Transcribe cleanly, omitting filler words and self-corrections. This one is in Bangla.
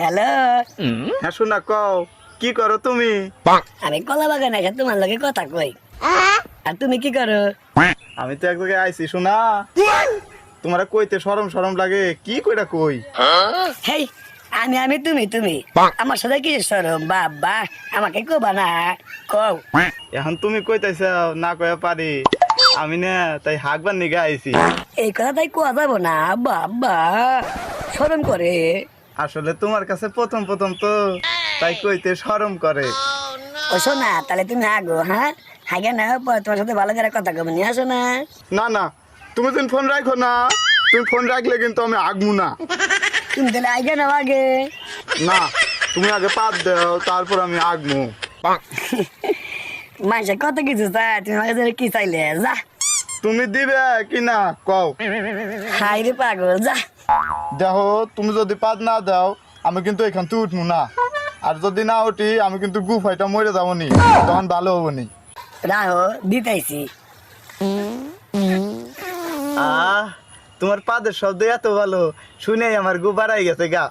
হ্যালো। হ্যাঁ শোনা কও, কি করো তুমি? আমি কলা বাগানে এসে তোমার লগে কথা কই। আর তুমি কি করো? আমি তো এক জায়গায় আইছি শোনা, তোমার কইতে শরম শরম লাগে, কি কইরা কই? হেই, আমি তুমি তুমি আমার সাথে কি সরম বাবা, আমাকে কবা না, কও। এখন তুমি কইতাছ না কয়া পারি আমি না, তাই হাঁকবার নিগে আইছি। এই কথা তাই কোয়া যাবো না বাবা, সরম করে। আসলে তোমার কাছে প্রথম প্রথম তো, তাই কইতে শরম করে। ও শোনা, তাহলে তুমি আগো, হ্যাঁ হাগে না, পরে তোমার সাথে ভালো করে কথা কবে নিয়ে আসো না। না না, তুমি তুমি ফোন রাখো না, তুমি ফোন রাখলে কিন্তু আমি আগমু না। তুমি তাহলে আগে না আগে। না, তুমি আগে পাত দাও, তারপর আমি আগমু। মানুষে কত কিছু চায়, তুমি আমার কাছে কি চাইলে যা। তুমি দিবে কি না কও? হাই রে পাগল, যা। দেখো, তুমি যদি পাত না দাও আমি কিন্তু এখান থেকে উঠবো না, আর যদি না উঠি আমি কিন্তু গুফাইটা মরে যাবো নি, তখন ভালো হবো নি। রাহো দিতাইছি। তোমার পাদের শব্দ এত ভালো, শুনে আমার গু বাড়াই গেছে গা।